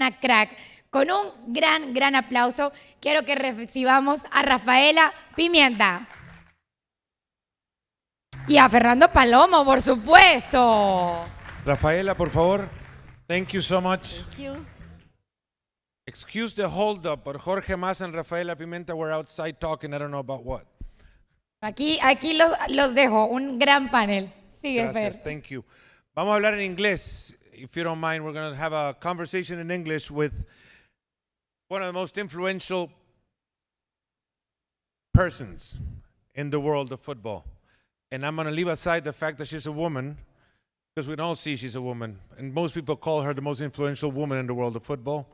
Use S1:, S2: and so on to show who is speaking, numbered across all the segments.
S1: una crack. Con un gran aplauso, quiero que recibamos a Rafaela Pimenta. Y a Fernando Palomo, por supuesto.
S2: Rafaela, por favor. Thank you so much.
S3: Thank you.
S2: Excuse the hold up, but Jorge Mas and Rafaela Pimenta were outside talking, I don't know about what.
S1: Aquí los dejo, un gran panel. Sigue,
S2: Gracias,
S1: Fer.
S2: thank you. Vamos a hablar en inglés. If you don't mind, we're going to have a conversation in English with one of the most influential persons in the world of football. And I'm going to leave aside the fact that she's a woman, because we can all see she's a woman. And most people call her the most influential woman in the world of football.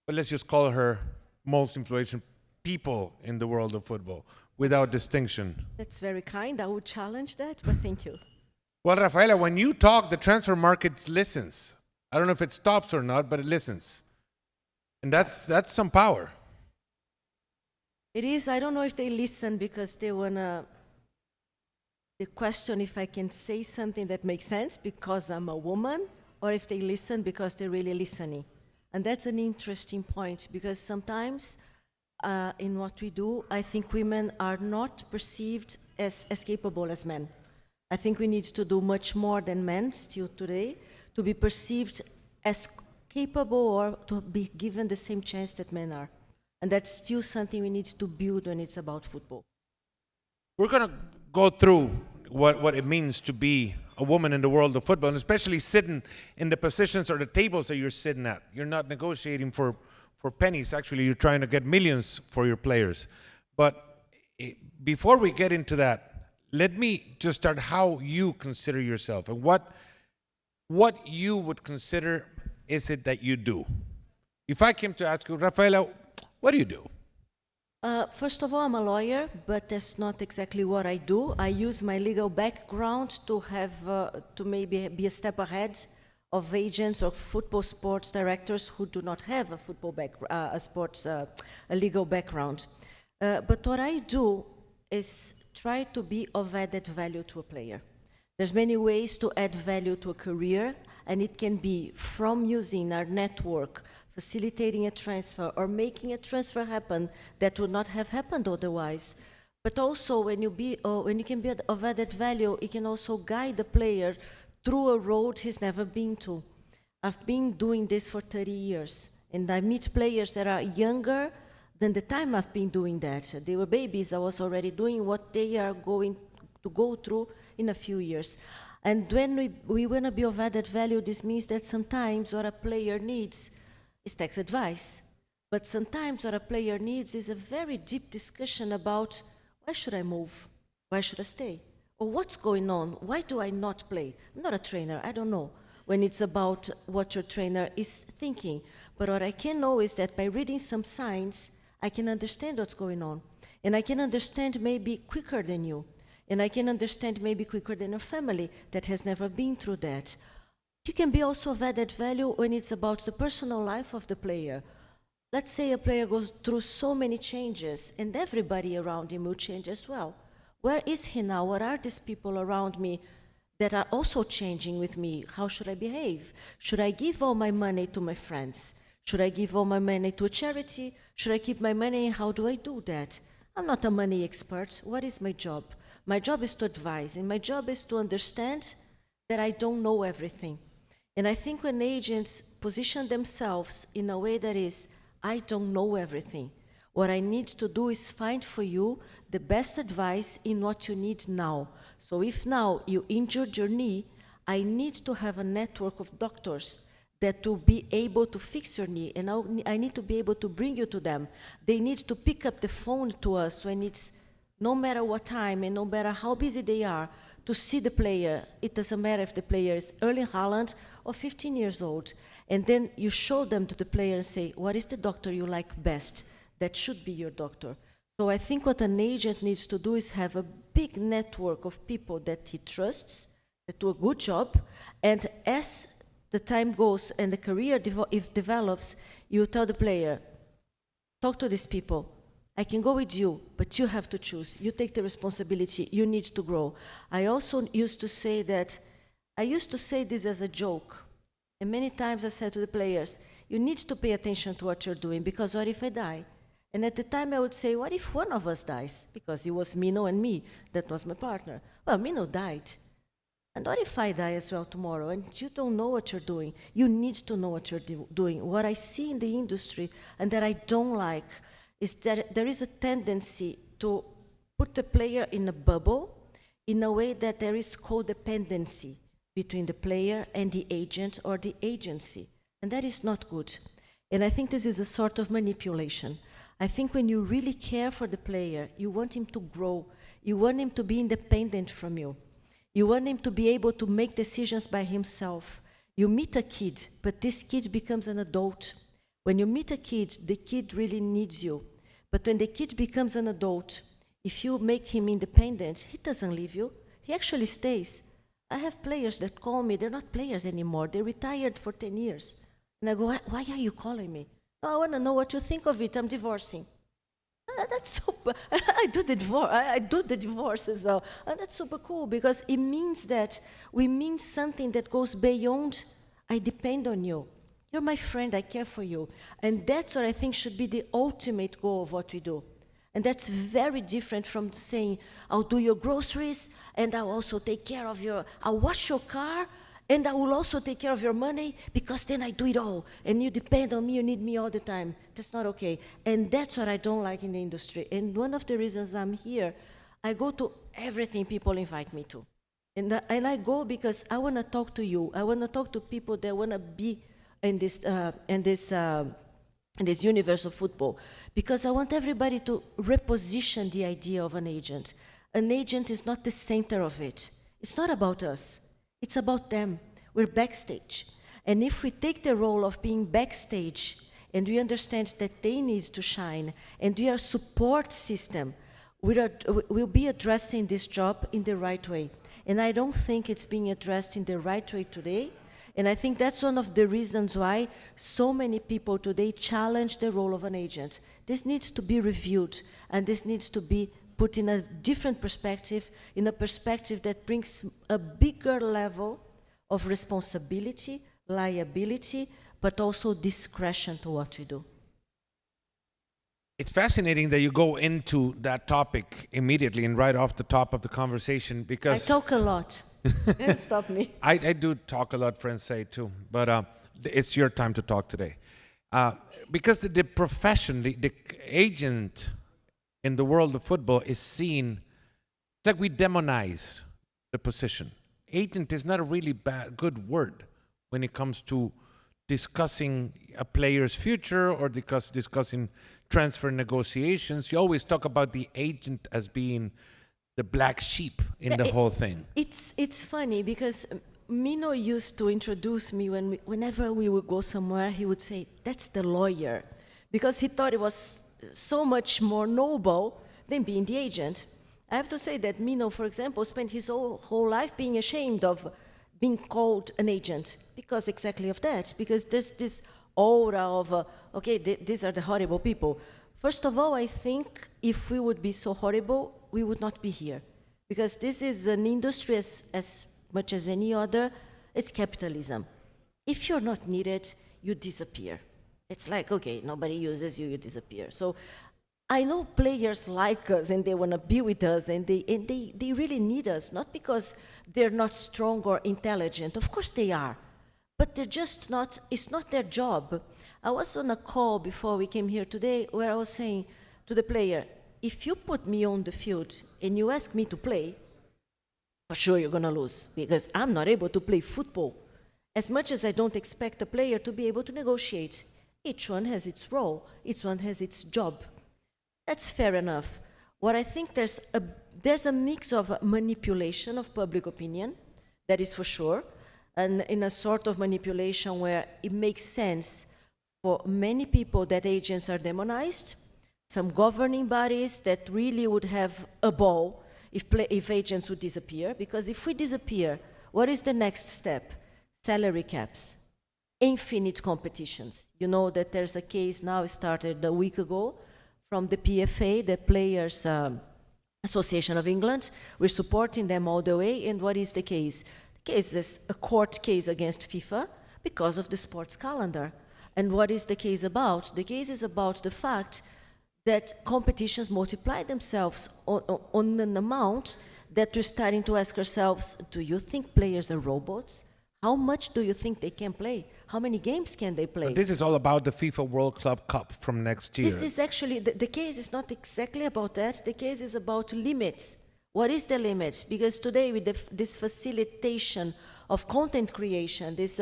S2: But let's just call her most influential people in the world of football, without distinction.
S3: That's very kind. I would challenge that, but thank you.
S2: Well, Rafaela, when you talk, the transfer market listens. I don't know if it stops or not, but it listens. And that's some power.
S3: It is. I don't know if they listen because they wanna. They question if I can say something that makes sense because I'm a woman, or if they listen because they're really listening. And that's an interesting point because sometimes in what we do, I think women are not perceived as capable as men. I think we need to do much more than men still today to be perceived as capable or to be given the same chance that men are. And that's still something we need to build when it's about football.
S2: We're going to go through what it means to be a woman in the world of football, and especially sitting in the positions or the tables that you're sitting at. You're not negotiating for pennies. Actually, you're trying to get millions for your players. But before we get into that, let me just start how you consider yourself and what you would consider is it that you do. If I came to ask you, Rafaela, what do you do?
S3: First of all, I'm a lawyer, but that's not exactly what I do. I use my legal background to have to maybe be a step ahead of agents or football sports directors who do not have a football a legal background. But what I do is try to be of added value to a player. There's many ways to add value to a career, and it can be from using our network, facilitating a transfer, or making a transfer happen that would not have happened otherwise. But also, when you can be of added value, it can also guide the player through a road he's never been to. I've been doing this for 30 years, and I meet players that are younger than the time I've been doing that. They were babies. I was already doing what they are going to go through in a few years. And when we want to be of added value, this means that sometimes what a player needs is tax advice. But sometimes what a player needs is a very deep discussion about why should I move? Why should I stay? Or what's going on? Why do I not play? I'm not a trainer, I don't know when it's about what your trainer is thinking. But what I can know is that by reading some signs, I can understand what's going on. And I can understand maybe quicker than you. And I can understand maybe quicker than a family that has never been through that. You can be also of added value when it's about the personal life of the player. Let's say a player goes through so many changes and everybody around him will change as well. Where is he now? What are these people around me that are also changing with me? How should I behave? Should I give all my money to my friends? Should I give all my money to a charity? Should I keep my money? How do I do that? I'm not a money expert. What is my job? My job is to advise, and my job is to understand that I don't know everything. And I think when agents position themselves in a way that is, I don't know everything, what I need to do is find for you the best advice in what you need now. So if now you injured your knee, I need to have a network of doctors that will be able to fix your knee, and I need to be able to bring you to them. They need to pick up the phone to us when it's no matter what time and no matter how busy they are, to see the player. It doesn't matter if the player is Erling Haaland or 15 years old. And then you show them to the player and say, what is the doctor you like best? That should be your doctor. So I think what an agent needs to do is have a big network of people that he trusts, that do a good job, and as the time goes and the career develops, you tell the player, talk to these people. I can go with you, but you have to choose. You take the responsibility. You need to grow. I also used to say this as a joke. And many times I said to the players, You need to pay attention to what you're doing, because what if I die? And at the time I would say, what if one of us dies? Because it was Mino and me, that was my partner. Well, Mino died. And what if I die as well tomorrow? And you don't know what you're doing. You need to know what you're doing. What I see in the industry and that I don't like is that there is a tendency to put the player in a bubble in a way that there is codependency between the player and the agent or the agency. And that is not good. And I think this is a sort of manipulation. I think when you really care for the player, you want him to grow. You want him to be independent from you. You want him to be able to make decisions by himself. You meet a kid, but this kid becomes an adult. When you meet a kid, the kid really needs you. But when the kid becomes an adult, if you make him independent, he doesn't leave you. He actually stays. I have players that call me. They're not players anymore. They retired for 10 years. And I go, why are you calling me? No, I want to know what you think of it. I'm divorcing. That's super. I do the divorce as well. And that's super cool, because it means that we mean something that goes beyond, I depend on you. You're my friend, I care for you. And that's what I think should be the ultimate goal of what we do. And that's very different from saying, I'll do your groceries, and I'll also take care of I'll wash your car, and I will also take care of your money, because then I do it all. And you depend on me, you need me all the time. That's not okay. And that's what I don't like in the industry. And one of the reasons I'm here, I go to everything people invite me to. And I go because I want to talk to you. I want to talk to people that want to be in this universe of football. Because I want everybody to reposition the idea of an agent. An agent is not the center of it. It's not about us. It's about them. We're backstage. And if we take the role of being backstage and we understand that they need to shine and we are a support system, we'll be addressing this job in the right way. And I don't think it's being addressed in the right way today. And I think that's one of the reasons why so many people today challenge the role of an agent. This needs to be reviewed, and this needs to be put in a different perspective, in a perspective that brings a bigger level of responsibility, liability, but also discretion to what we do.
S2: It's fascinating that you go into that topic immediately and right off the top of the conversation, because
S3: I talk a lot. Don't stop me.
S2: I do talk a lot, friends say too, but it's your time to talk today. Because the profession, the agent in the world of football is seen, it's like we demonize the position. Agent is not a really good word when it comes to discussing a player's future or discussing transfer negotiations. You always talk about the agent as being the black sheep in the whole thing.
S3: It's funny because Mino used to introduce me whenever we would go somewhere, he would say, that's the lawyer, because he thought it was so much more noble than being the agent. I have to say that Mino, for example, spent his whole life being ashamed of being called an agent because exactly of that, because there's this aura of, these are the horrible people. First of all, I think if we would be so horrible, we would not be here, because this is an industry as much as any other, it's capitalism. If you're not needed, you disappear. It's like, okay, nobody uses you, you disappear. So I know players like us and they want to be with us and they really need us, not because they're not strong or intelligent. Of course they are, but they're just not, it's not their job. I was on a call before we came here today where I was saying to the player, if you put me on the field and you ask me to play, for sure you're going to lose, because I'm not able to play football. As much as I don't expect a player to be able to negotiate. Each one has its role, each one has its job. That's fair enough. What I think there's a mix of manipulation of public opinion, that is for sure, and in a sort of manipulation where it makes sense for many people that agents are demonized, some governing bodies that really would have a ball if agents would disappear, because if we disappear, what is the next step? Salary caps, infinite competitions. You know that there's a case now started a week ago from the PFA, the Players Association of England. We're supporting them all the way, and what is the case? The case is a court case against FIFA because of the sports calendar. And what is the case about? The case is about the fact that competitions multiply themselves on an amount that we're starting to ask ourselves, do you think players are robots? How much do you think they can play? How many games can they play?
S2: But this is all about the FIFA World Club Cup from next year.
S3: This is actually, the case is not exactly about that. The case is about limits. What is the limit? Because today with this facilitation of content creation, this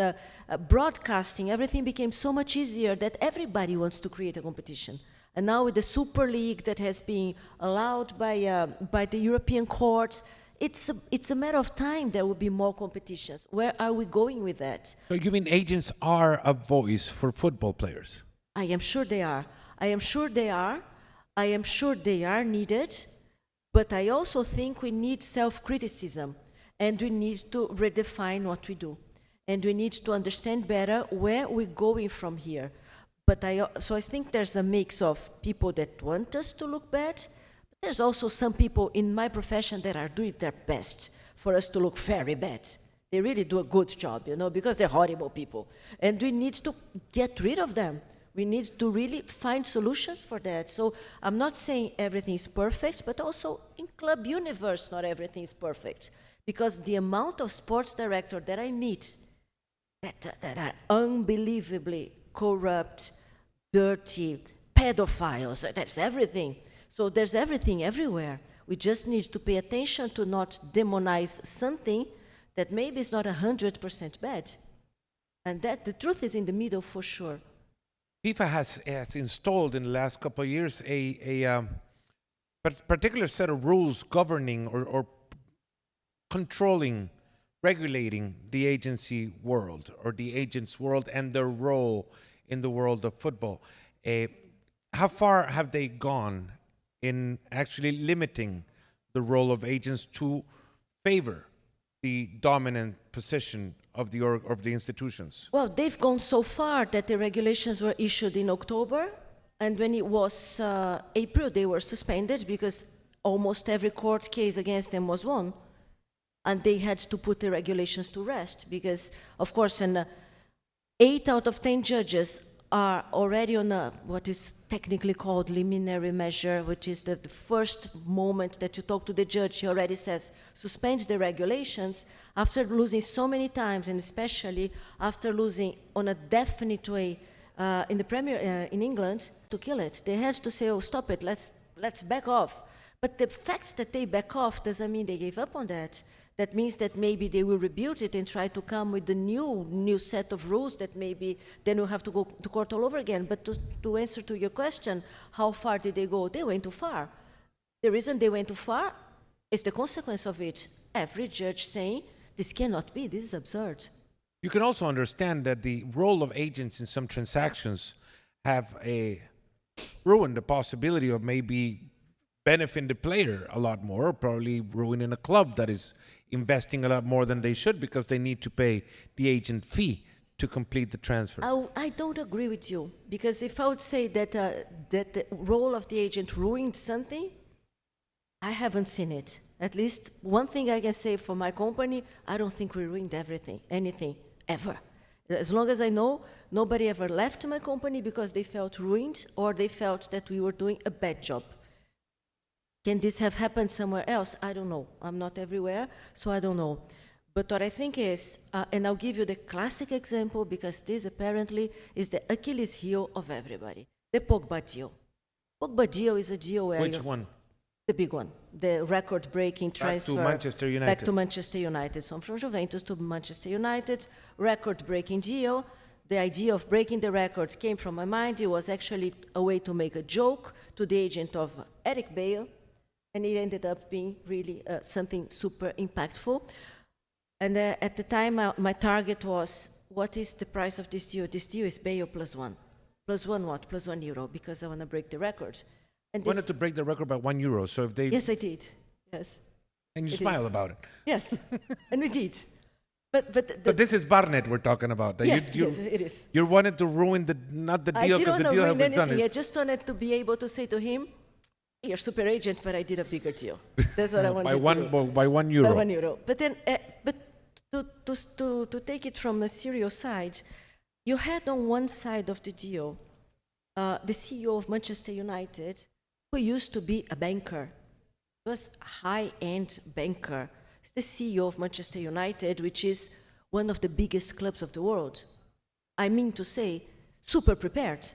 S3: broadcasting, everything became so much easier that everybody wants to create a competition. And now with the Super League that has been allowed by the European courts, it's a matter of time there will be more competitions. Where are we going with that?
S2: So you mean agents are a voice for football players?
S3: I am sure they are. I am sure they are. I am sure they are needed. But I also think we need self-criticism, and we need to redefine what we do. And we need to understand better where we're going from here. But so I think there's a mix of people that want us to look bad. There's also some people in my profession that are doing their best for us to look very bad. They really do a good job, because they're horrible people. And we need to get rid of them. We need to really find solutions for that. So I'm not saying everything is perfect, but also in club universe, not everything is perfect. Because the amount of sports directors that I meet that are unbelievably corrupt, dirty, pedophiles, that's everything. So there's everything everywhere. We just need to pay attention to not demonize something that maybe is not 100% bad. And that the truth is in the middle for sure.
S2: FIFA has installed in the last couple of years a particular set of rules governing or controlling, regulating the agency world or the agent's world and their role in the world of football. How far have they gone in actually limiting the role of agents to favor the dominant position of the institutions?
S3: Well, they've gone so far that the regulations were issued in October, and when it was April, they were suspended because almost every court case against them was won, and they had to put the regulations to rest because, of course, when 8 out of 10 judges are already on what is technically called preliminary measure, which is the first moment that you talk to the judge, he already says, suspend the regulations. After losing so many times, and especially after losing on a definite way in the Premier in England, to kill it. They had to say, oh, stop it, let's back off. But the fact that they back off doesn't mean they gave up on that. That means that maybe they will rebuild it and try to come with the new set of rules that maybe then we'll have to go to court all over again. But to answer to your question, how far did they go? They went too far. The reason they went too far is the consequence of it. Every judge saying, this cannot be, this is absurd.
S2: You can also understand that the role of agents in some transactions have ruined the possibility of maybe benefiting the player a lot more, probably ruining a club that is investing a lot more than they should because they need to pay the agent fee to complete the transfer.
S3: I don't agree with you, because if I would say that that the role of the agent ruined something, I haven't seen it. At least one thing I can say for my company, I don't think we ruined anything, ever. As long as I know, nobody ever left my company because they felt ruined or they felt that we were doing a bad job. Can this have happened somewhere else? I don't know. I'm not everywhere, so I don't know. But what I think is, and I'll give you the classic example because this apparently is the Achilles heel of everybody, the Pogba deal. Pogba deal is a deal where...
S2: Which one?
S3: The big one, the record-breaking transfer.
S2: Back to Manchester United.
S3: Back to Manchester United. So from Juventus to Manchester United, record-breaking deal. The idea of breaking the record came from my mind. It was actually a way to make a joke to the agent of Eric Bale, and it ended up being really something super impactful. And at the time, my target was, what is the price of this deal? This deal is Bale plus one. Plus one what? Plus €1, because I want to break the record. And
S2: wanted to break the record by €1. So if they...
S3: Yes, I did. Yes.
S2: And you smile about it.
S3: Yes, and we did. But
S2: this is Barnett we're talking about.
S3: Yes, yes, it is.
S2: You wanted to ruin not the deal because the deal had been done.
S3: I just wanted to be able to say to him, you're super agent, but I did a bigger deal. That's what I wanted to do.
S2: By €1.
S3: By €1. But then, to take it from a serious side, you had on one side of the deal the CEO of Manchester United, who used to be a banker. He was a high-end banker. He's the CEO of Manchester United, which is one of the biggest clubs of the world. I mean to say, super prepared.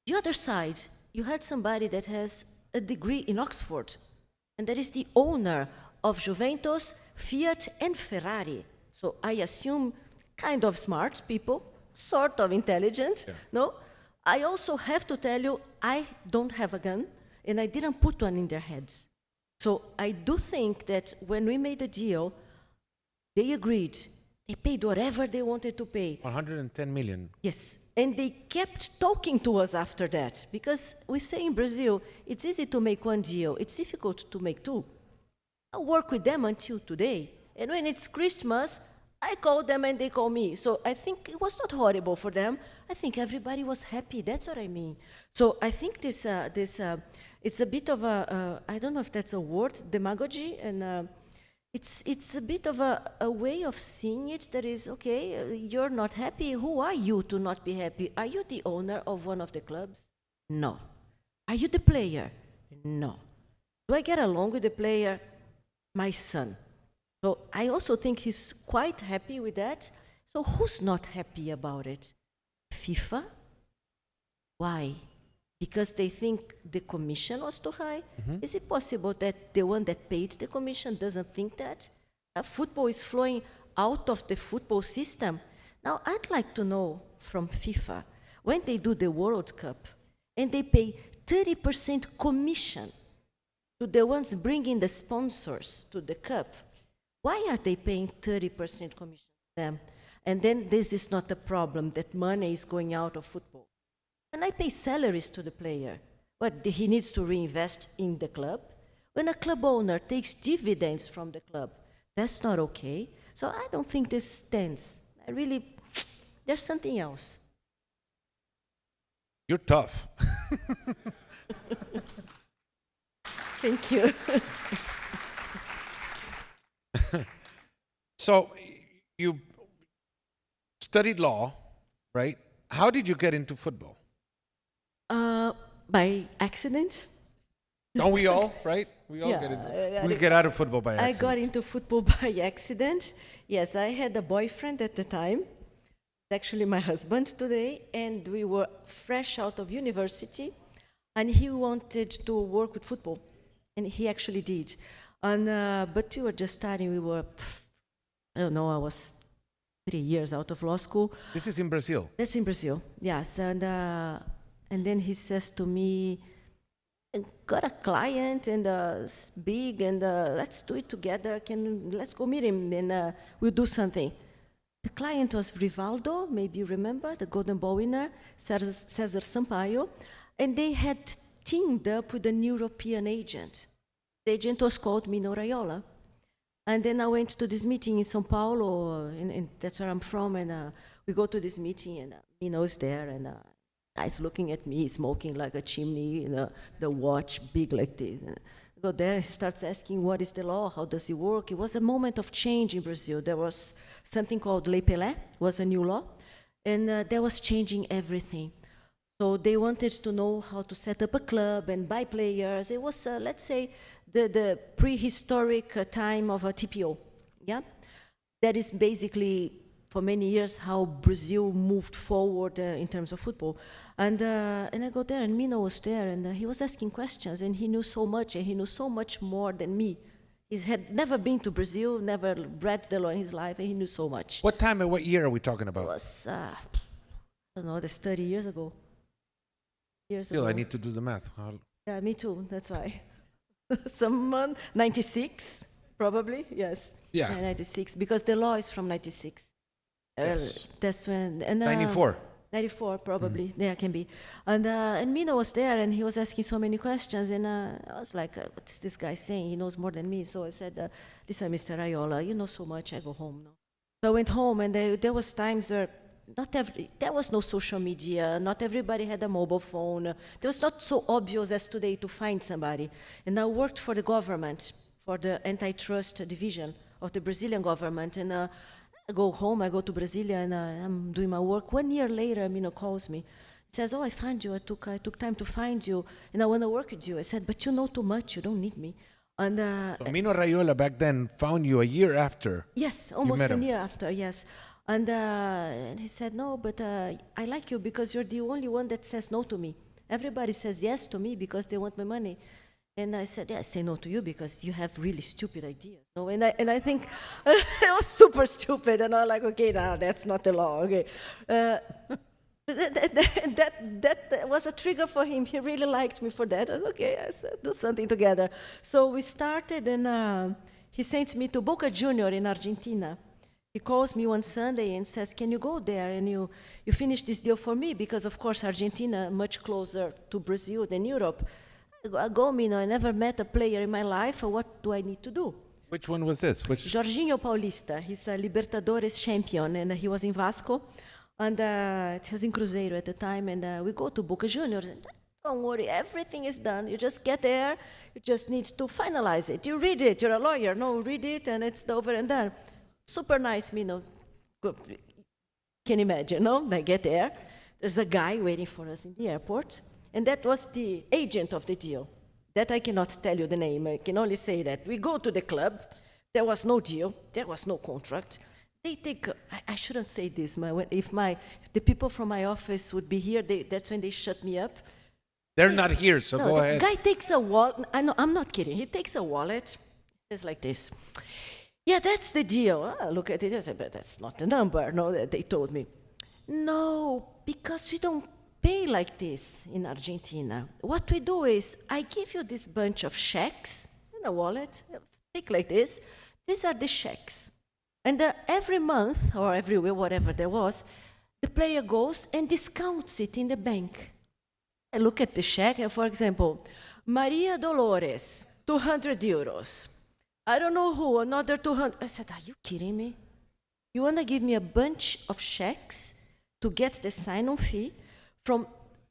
S3: The other side, you had somebody that has a degree in Oxford, and that is the owner of Juventus, Fiat, and Ferrari. So I assume kind of smart people, sort of intelligent, no? I also have to tell you, I don't have a gun, and I didn't put one in their heads. So I do think that when we made the deal, they agreed. They paid whatever they wanted to pay.
S2: 110 million.
S3: Yes, and they kept talking to us after that, because we say in Brazil, it's easy to make one deal, it's difficult to make two. I work with them until today, and when it's Christmas, I call them and they call me. So I think it was not horrible for them. I think everybody was happy, that's what I mean. So I think it's a bit of a, I don't know if that's a word, demagogy, and it's a bit of a way of seeing it that is, okay, you're not happy. Who are you to not be happy? Are you the owner of one of the clubs? No. Are you the player? No. Do I get along with the player? My son. So I also think he's quite happy with that. So who's not happy about it? FIFA? Why? Because they think the commission was too high? Is it possible that the one that paid the commission doesn't think that? Football is flowing out of the football system. Now, I'd like to know from FIFA, when they do the World Cup, and they pay 30% commission to the ones bringing the sponsors to the cup, why are they paying 30% commission to them? And then this is not a problem, that money is going out of football. When I pay salaries to the player, but he needs to reinvest in the club. When a club owner takes dividends from the club, that's not okay. So I don't think this stands. There's something else.
S2: You're tough.
S3: Thank you.
S2: So you studied law, right? How did you get into football?
S3: By accident.
S2: Don't we all, right? We all get out of football by accident.
S3: I got into football by accident. Yes, I had a boyfriend at the time, actually my husband today, and we were fresh out of university, and he wanted to work with football, and he actually did. And but we were just starting. We were, I don't know, I was 3 years out of law school.
S2: This is in Brazil.
S3: That's in Brazil, yes. And then he says to me, got a client and it's big, and let's do it together. Let's go meet him and we'll do something. The client was Rivaldo, maybe you remember, the Golden Ball winner, Cesar Sampaio, and they had teamed up with an European agent. The agent was called Mino Raiola. And then I went to this meeting in São Paulo, and that's where I'm from, and we go to this meeting, and Mino is there, and guy's looking at me, smoking like a chimney, the watch big like this. I go there, he starts asking, what is the law, how does it work? It was a moment of change in Brazil. There was something called Lei Pelé, was a new law, and that was changing everything. So they wanted to know how to set up a club and buy players. It was, let's say, the prehistoric time of a TPO, yeah? That is basically, for many years, how Brazil moved forward in terms of football. And I go there, and Mino was there, and he was asking questions, and he knew so much, and he knew so much more than me. He had never been to Brazil, never read the law in his life, and he knew so much.
S2: What time and what year are we talking
S3: It
S2: about?
S3: was, I don't know, that's 30 years ago.
S2: Still, I need to do the math.
S3: Yeah, me too, that's why. Someone, 96, probably, yes.
S2: Yeah.
S3: 96, because the law is from 96.
S2: Yes.
S3: That's when... And,
S2: 94.
S3: 94, probably. Yeah, can be. And Mino was there, and he was asking so many questions, and I was like, what's this guy saying? He knows more than me. So I said, listen, Mr. Raiola, you know so much, I go home now. So I went home, and there was times where there was no social media, not everybody had a mobile phone. It was not so obvious as today to find somebody. And I worked for the government, for the antitrust division of the Brazilian government, and I go home, I go to Brasilia, and I'm doing my work. 1 year later, Mino calls me. He says, "Oh, I found you. I took time to find you, and I want to work with you." I said, "But you know too much. You don't need me." And
S2: So Mino Raiola back then found you a year after.
S3: yes, almost
S2: met
S3: a
S2: him.
S3: year after, yes. And he said, "No, but I like you because you're the only one that says no to me. Everybody says yes to me because they want my money." And I said, "Yeah, I say no to you because you have really stupid ideas." No, and I think it was super stupid. And I'm like, "Okay, now that's not the law." Okay, that was a trigger for him. He really liked me for that. I was okay. I said, do something together. So we started, and he sent me to Boca Junior in Argentina. He calls me one Sunday and says, "Can you go there and you finish this deal for me?" Because of course Argentina much closer to Brazil than Europe. I go, Mino, I never met a player in my life. What do I need to do?
S2: Which one was this? Which?
S3: Jorginho Paulista. He's a Libertadores champion, and he was in Vasco, and he was in Cruzeiro at the time. And we go to Boca Juniors. And, don't worry, everything is done. You just get there. You just need to finalize it. You read it. You're a lawyer. No, read it, and it's over and done. Super nice, Mino. Can imagine, no? I get there. There's a guy waiting for us in the airport. And that was the agent of the deal. That I cannot tell you the name. I can only say that. We go to the club. There was no deal. There was no contract. They take, I shouldn't say this. If the people from my office would be here, that's when they shut me up.
S2: They're not here, so
S3: No,
S2: go
S3: the
S2: ahead.
S3: guy takes a wallet. I know, I'm not kidding. He takes a wallet. It's like this. "Yeah, that's the deal." I look at it. I say, "But that's not the number." No, they told me. "No, because we don't pay like this in Argentina. What we do is, I give you this bunch of checks in a wallet, take like this. These are the checks. And every month, or every week, whatever there was, the player goes and discounts it in the bank." I look at the check, and for example, Maria Dolores, 200 euros. I don't know who, another 200. I said, "Are you kidding me? You want to give me a bunch of checks to get the sign-on fee from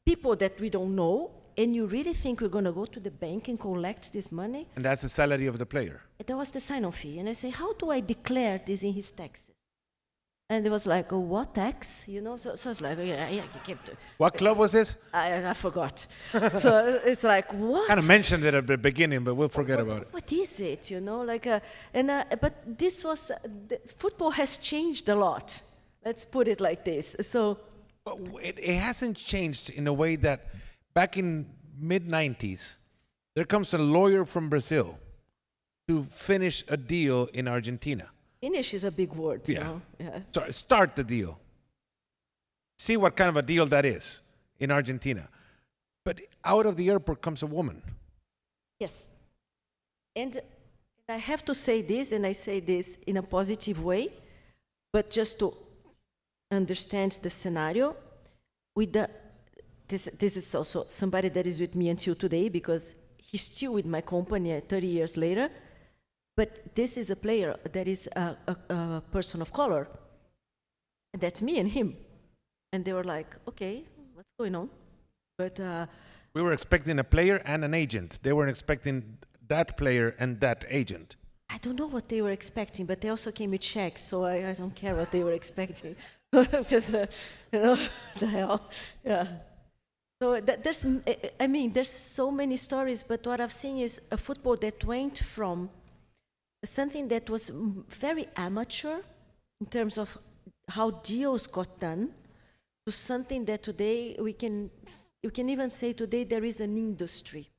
S3: people that we don't know, and you really think we're going to go to the bank and collect this money?"
S2: And that's the salary of the player.
S3: That was the sign-on fee. And I say, "How do I declare this in his taxes?" And it was like, "Oh, what tax?" You know, so it's like, yeah, you kept it.
S2: What club was this?
S3: I forgot. So it's like, what?
S2: Kind of mentioned it at the beginning, but we'll forget about it.
S3: What is it, you know? Like, but this was, football has changed a lot. Let's put it like this. So
S2: But it hasn't changed in a way that back in mid-90s, there comes a lawyer from Brazil to finish a deal in Argentina.
S3: finish is a big word, you
S2: Yeah.
S3: know? Yeah.
S2: So start the deal. See what kind of a deal that is in Argentina. But out of the airport comes a woman.
S3: Yes. And I have to say this, and I say this in a positive way, but just to understand the scenario, with this is also somebody that is with me until today, because he's still with my company 30 years later, but this is a player that is a person of color. And that's me and him. And they were like, okay, what's going on? But
S2: We were expecting a player and an agent. They weren't expecting that player and that agent.
S3: I don't know what they were expecting, but they also came with checks, so I don't care what they were expecting. Because, you know, the hell, yeah. So there's so many stories, but what I've seen is a football that went from something that was very amateur in terms of how deals got done to something that today you can even say today there is an industry.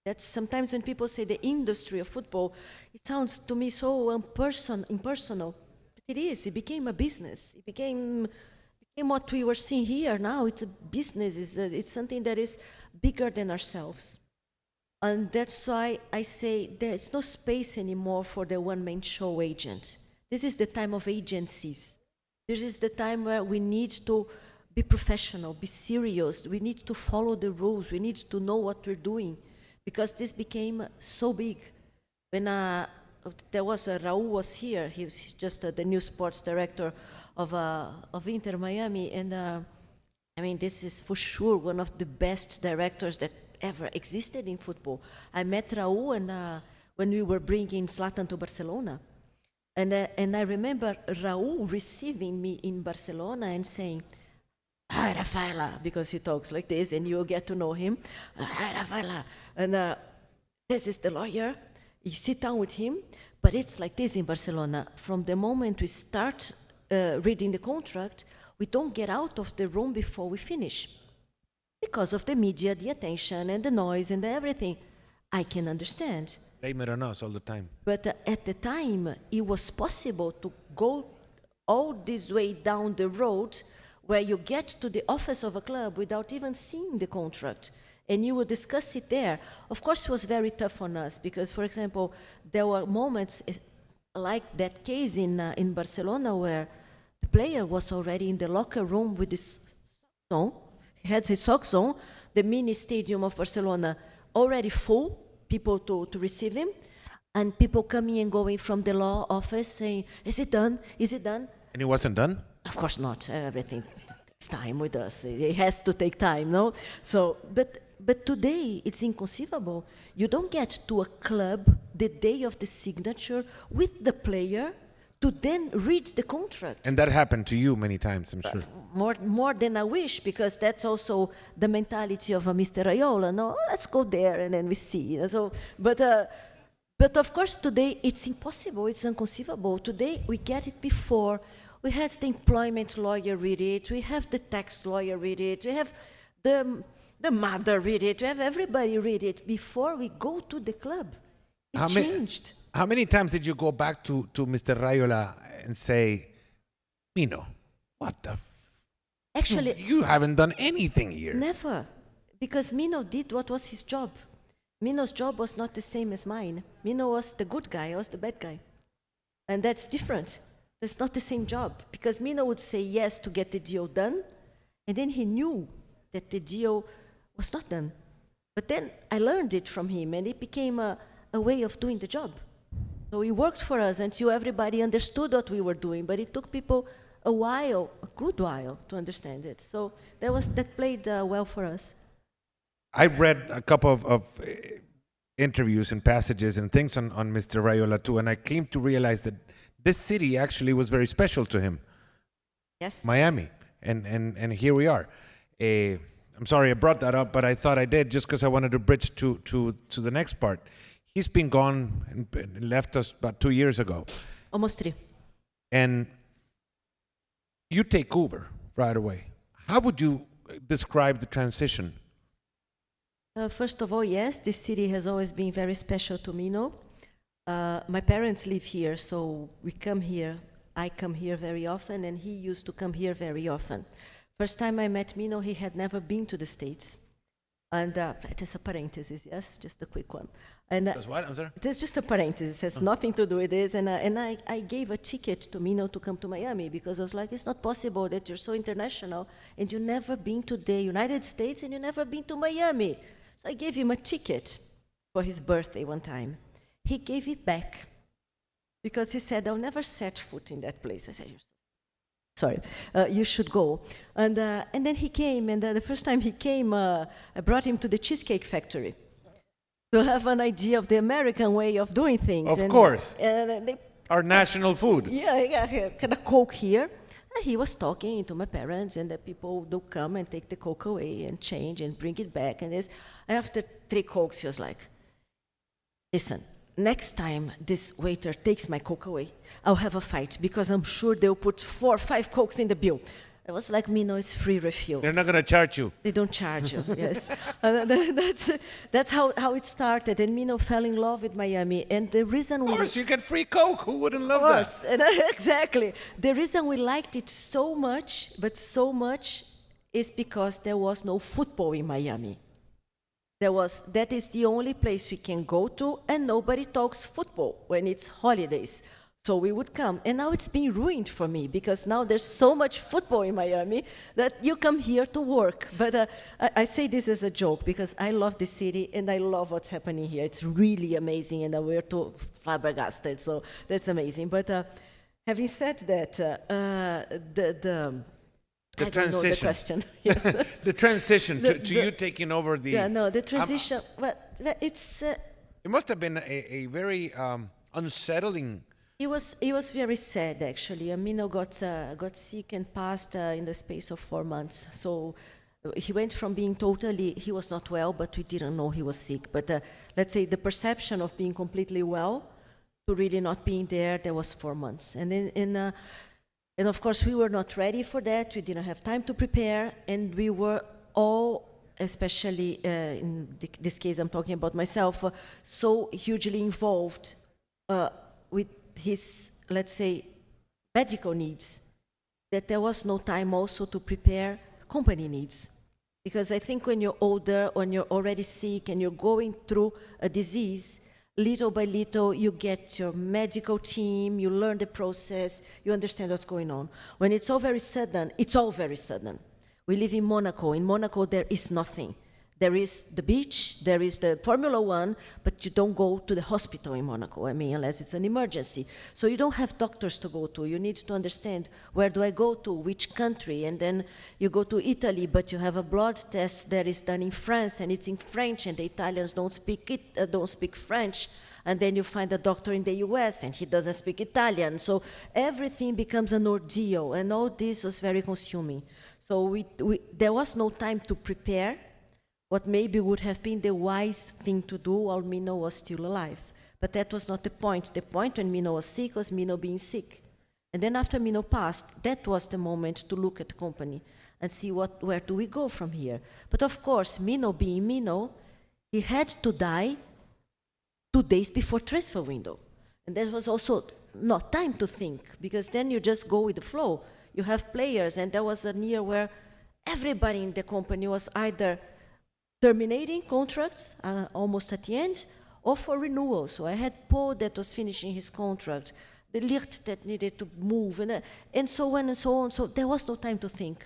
S3: That's sometimes when people say the industry of football, it sounds to me so impersonal. But it is. It became a business. It became what we were seeing here now. It's a business. It's something that is bigger than ourselves. And that's why I say there's no space anymore for the one-man show agent. This is the time of agencies. This is the time where we need to be professional, be serious. We need to follow the rules. We need to know what we're doing, because this became so big. When there was Raul was here, he was just the new sports director of Inter Miami, and I mean, this is for sure one of the best directors that ever existed in football. I met Raul when we were bringing Zlatan to Barcelona. And I remember Raúl receiving me in Barcelona and saying, "Hi, Rafaela," because he talks like this, and you get to know him. "Hi, Rafaela," and this is the lawyer. You sit down with him, but it's like this in Barcelona. From the moment we start reading the contract, we don't get out of the room before we finish. Because of the media, the attention, and the noise, and everything. I can understand.
S2: Blame it on us all the time.
S3: But at the time, it was possible to go all this way down the road where you get to the office of a club without even seeing the contract. And you would discuss it there. Of course, it was very tough on us because, for example, there were moments like that case in Barcelona where the player was already in the locker room with his socks on. He had his socks on. The mini stadium of Barcelona already full, people to receive him, and people coming and going from the law office saying, "Is it done? Is it done?"
S2: And it wasn't done?
S3: Of course not. Everything takes time with us. It has to take time, no? So, but today it's inconceivable. You don't get to a club the day of the signature with the player to then read the contract.
S2: And that happened to you many times, I'm sure.
S3: More than I wish, because that's also the mentality of Mr. Raiola. No, let's go there and then we see. So, but of course today it's impossible. It's inconceivable. Today we get it before. We had the employment lawyer read it. We have the tax lawyer read it. We have the mother read it. We have everybody read it before we go to the club. It changed.
S2: How many times did you go back to Mr. Raiola and say, "Mino, what the
S3: Actually,
S2: you haven't done anything here"?
S3: Never. Because Mino did what was his job. Mino's job was not the same as mine. Mino was the good guy, I was the bad guy. And that's different. That's not the same job. Because Mino would say yes to get the deal done, and then he knew that the deal was not done. But then I learned it from him, and it became a way of doing the job. So he worked for us until everybody understood what we were doing, but it took people a while, a good while, to understand it. So that played well for us.
S2: I read a couple of interviews and passages and things on Mr. Raiola too, and I came to realize that this city actually was very special to him.
S3: Yes.
S2: Miami. And here we are. I'm sorry I brought that up, but I thought I did just because I wanted to bridge to the next part. He's been gone and left us about 2 years ago.
S3: Almost 3.
S2: And you take over right away. How would you describe the transition?
S3: First of all, yes, this city has always been very special to Mino. My parents live here, so we come here. I come here very often, and he used to come here very often. First time I met Mino, he had never been to the States. And it is a parenthesis, yes, just a quick one. And
S2: What? I'm sorry?
S3: There's just a parenthesis, it has nothing to do with this. And I gave a ticket to Mino to come to Miami because I was like, it's not possible that you're so international and you've never been to the United States and you've never been to Miami. So I gave him a ticket for his birthday one time. He gave it back because he said, I'll never set foot in that place. I said, sorry, you should go. And then he came, and the first time he came, I brought him to the Cheesecake Factory to have an idea of the American way of doing things.
S2: Of course.
S3: And
S2: Our national food.
S3: yeah, kind of Coke here. And he was talking to my parents, and the people do come and take the Coke away and change and bring it back. And after 3 Cokes, he was like, listen, next time this waiter takes my Coke away, I'll have a fight because I'm sure they'll put 4 or 5 Cokes in the bill. I was like, Mino, it's free refill.
S2: They're not going to charge you.
S3: They don't charge you, yes. That's how it started. And Mino fell in love with Miami. And the reason
S2: Of course, you get free Coke. Who wouldn't love
S3: of course, and, exactly. The reason we liked it so much, is because there was no football in Miami. That is the only place we can go to, and nobody talks football when it's holidays. So we would come, and now it's been ruined for me because now there's so much football in Miami that you come here to work. But I say this as a joke because I love the city and I love what's happening here. It's really amazing, and we're too flabbergasted, so that's amazing. But having said that,
S2: The
S3: I don't know the
S2: transition.
S3: question. Yes.
S2: The transition to you taking over the...
S3: Yeah, no, the transition. Well, it's.
S2: It must have been a very unsettling
S3: He was very sad, actually. Mino got sick and passed in the space of 4 months. So he went from being he was not well, but we didn't know he was sick. But let's say the perception of being completely well to really not being there was 4 months. And then, and of course, we were not ready for that. We didn't have time to prepare, and we were all, especially in this case, I'm talking about myself, so hugely involved with his, let's say, medical needs, that there was no time also to prepare company needs. Because I think when you're older, when you're already sick and you're going through a disease, little by little you get your medical team, you learn the process, you understand what's going on. When it's all very sudden, it's all very sudden. We live in Monaco. In Monaco, there is nothing. There is the beach, there is the Formula One, but you don't go to the hospital in Monaco, unless it's an emergency. So you don't have doctors to go to. You need to understand, where do I go to, which country? And then you go to Italy, but you have a blood test that is done in France, and it's in French, and the Italians don't speak French. And then you find a doctor in the US, and he doesn't speak Italian. So everything becomes an ordeal, and all this was very consuming. So there was no time to prepare what maybe would have been the wise thing to do while Mino was still alive. But that was not the point. The point when Mino was sick was Mino being sick. And then after Mino passed, that was the moment to look at the company and see where do we go from here. But of course, Mino being Mino, he had to die 2 days before transfer window. And that was also not time to think, because then you just go with the flow. You have players, and there was a year where everybody in the company was either terminating contracts almost at the end, or for renewal. So I had Paul that was finishing his contract, the Licht that needed to move, and so on and so on. So there was no time to think.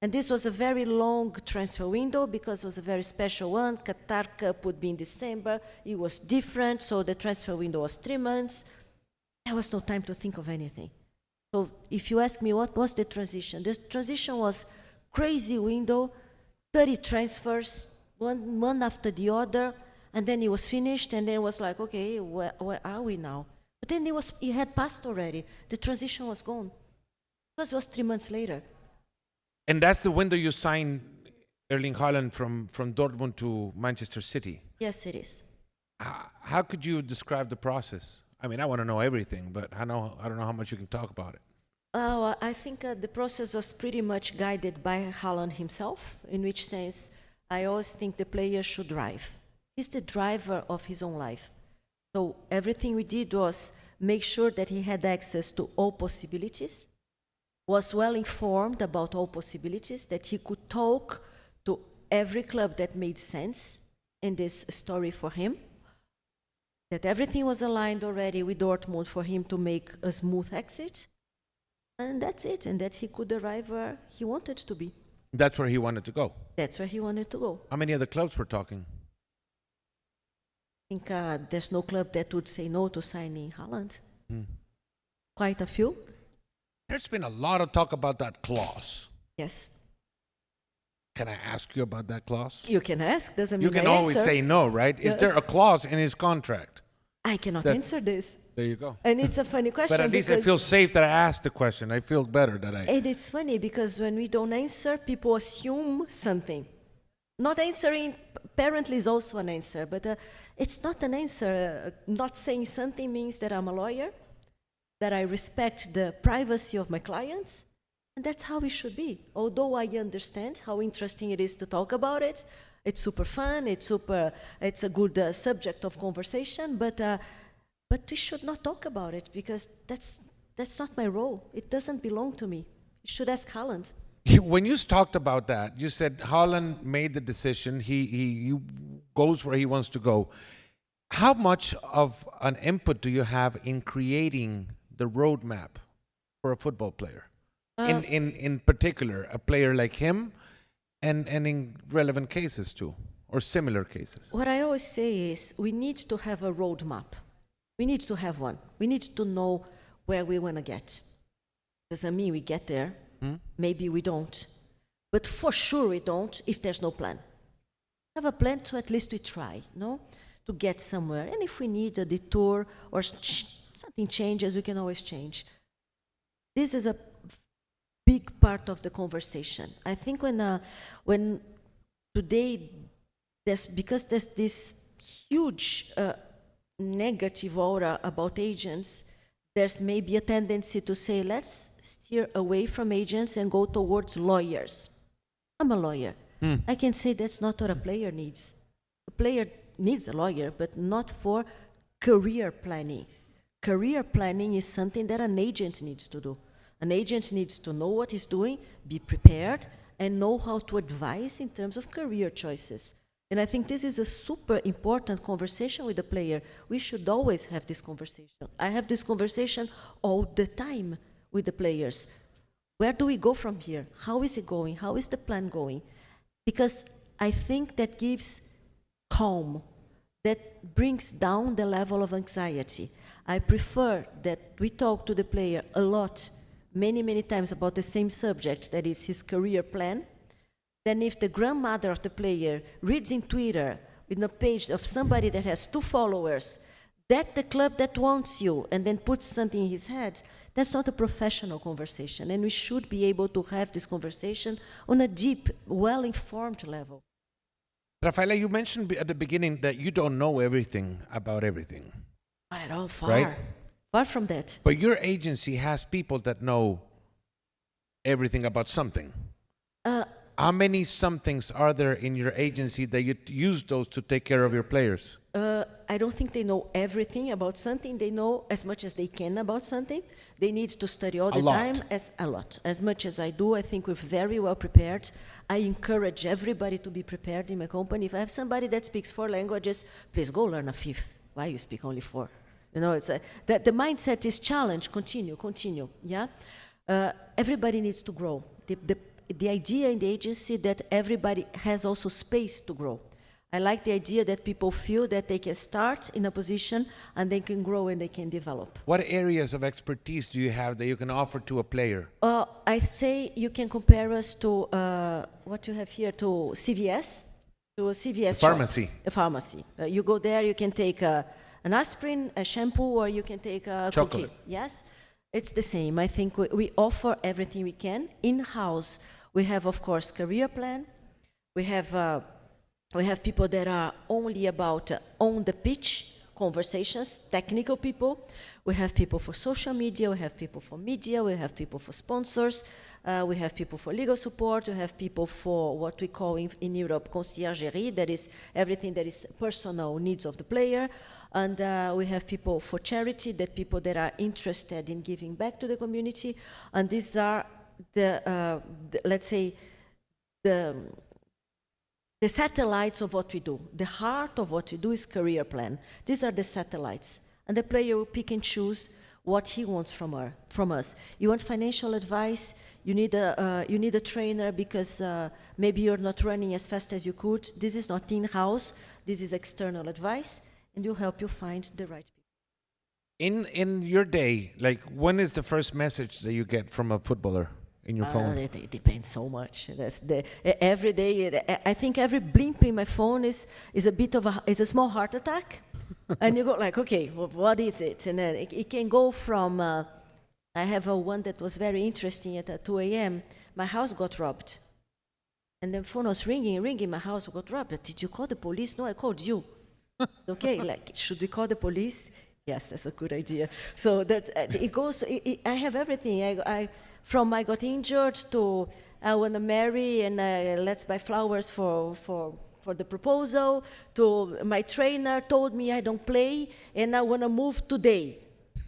S3: And this was a very long transfer window, because it was a very special one. Qatar Cup would be in December. It was different, so the transfer window was 3 months. There was no time to think of anything. So if you ask me what was the transition was crazy window, 30 transfers, one after the other, and then it was finished, and then it was like, okay, where are we now? But then it had passed already. The transition was gone. It was 3 months later.
S2: And that's the window you signed Erling Haaland from Dortmund to Manchester City.
S3: Yes, it is.
S2: How could you describe the process? I mean, I want to know everything, but I don't know how much you can talk about it.
S3: I think the process was pretty much guided by Haaland himself, in which sense I always think the player should drive. He's the driver of his own life. So everything we did was make sure that he had access to all possibilities, was well informed about all possibilities, that he could talk to every club that made sense in this story for him, that everything was aligned already with Dortmund for him to make a smooth exit, and that's it, and that he could arrive where he wanted to be.
S2: That's where he wanted to go.
S3: That's where he wanted to go.
S2: How many other clubs we're talking?
S3: I think there's no club that would say no to signing Haaland. Quite a few.
S2: There's been a lot of talk about that clause.
S3: Yes.
S2: Can I ask you about that clause?
S3: You can ask, doesn't mean
S2: You can
S3: I
S2: always
S3: answer.
S2: say no, right? Is there a clause in his contract?
S3: I cannot
S2: that-
S3: answer this.
S2: There you go.
S3: And it's a funny question.
S2: But at least I
S3: because-
S2: feel safe that I asked the question. I feel better that I...
S3: And it's funny because when we don't answer, people assume something. Not answering apparently is also an answer, but it's not an answer. Not saying something means that I'm a lawyer, that I respect the privacy of my clients, and that's how it should be. Although I understand how interesting it is to talk about it, it's super fun, it's a good subject of conversation, but we should not talk about it because that's not my role. It doesn't belong to me. You should ask Haaland.
S2: When you talked about that, you said Haaland made the decision. He goes where he wants to go. How much of an input do you have in creating the roadmap for a football player? In particular, a player like him, and in relevant cases too, or similar cases.
S3: What I always say is we need to have a roadmap. We need to have one. We need to know where we want to get. Doesn't mean we get there. Maybe we don't. But for sure we don't if there's no plan. Have a plan, so at least we try, no? To get somewhere. And if we need a detour or something changes, we can always change. This is a big part of the conversation. I think when today, because there's this huge negative aura about agents, there's maybe a tendency to say, let's steer away from agents and go towards lawyers. I'm a lawyer. I can say that's not what a player needs. A player needs a lawyer, but not for career planning. Career planning is something that an agent needs to do. An agent needs to know what he's doing, be prepared, and know how to advise in terms of career choices. And I think this is a super important conversation with the player. We should always have this conversation. I have this conversation all the time with the players. Where do we go from here? How is it going? How is the plan going? Because I think that gives calm, that brings down the level of anxiety. I prefer that we talk to the player a lot, many, many times about the same subject, that is his career plan, than if the grandmother of the player reads in Twitter, in a page of somebody that has 2 followers, that the club that wants you, and then puts something in his head. That's not a professional conversation, and we should be able to have this conversation on a deep, well-informed level.
S2: Rafaela, you mentioned at the beginning that you don't know everything about everything.
S3: Not at all, far.
S2: Right?
S3: Far from that.
S2: But your agency has people that know everything about something. How many somethings are there in your agency that you use those to take care of your players?
S3: I don't think they know everything about something. They know as much as they can about something. They need to study all the time. A lot. As much as I do, I think we're very well prepared. I encourage everybody to be prepared in my company. If I have somebody that speaks 4 languages, please go learn a 5th. Why you speak only 4? You know, the mindset is challenge, continue, yeah? Everybody needs to grow. The idea in the agency that everybody has also space to grow. I like the idea that people feel that they can start in a position and they can grow and they can develop.
S2: What areas of expertise do you have that you can offer to a player?
S3: I say you can compare us to what you have here, to CVS, to a CVS
S2: Pharmacy.
S3: shop. A pharmacy. You go there, you can take an aspirin, a shampoo, or you can take a
S2: chocolate.
S3: cookie. Yes, it's the same. I think we offer everything we can in-house. We have, of course, career plan. We have people that are only about on the pitch conversations, technical people. We have people for social media. We have people for media. We have people for sponsors. We have people for legal support. We have people for what we call in Europe conciergerie, that is everything that is personal needs of the player. And we have people for charity, that people that are interested in giving back to the community. And these are let's say, the satellites of what we do. The heart of what we do is career plan. These are the satellites. And the player will pick and choose what he wants from us. You want financial advice, you need a trainer because maybe you're not running as fast as you could. This is not in-house, this is external advice, and we'll help you find the right people.
S2: In your day, like, when is the first message that you get from a footballer in your phone?
S3: It depends so much. Every day, I think every blimp in my phone is a bit of a small heart attack. And you go like, okay, what is it? And then it can go from, I have one that was very interesting at 2 a.m. My house got robbed. And the phone was ringing, my house got robbed. Did you call the police? No, I called you. Okay, like, should we call the police? Yes, that's a good idea. So that it goes, I have everything. From I got injured to I want to marry and let's buy flowers for the proposal, to my trainer told me I don't play and I want to move today.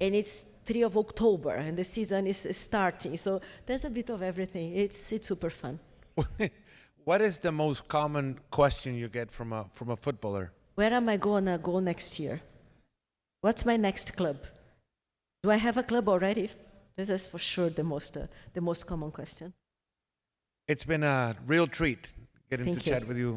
S3: And it's 3 of October and the season is starting. So there's a bit of everything. It's super fun.
S2: What is the most common question you get from a footballer?
S3: Where am I going to go next year? What's my next club? Do I have a club already? This is for sure the most common question.
S2: It's been a real treat getting to chat with you.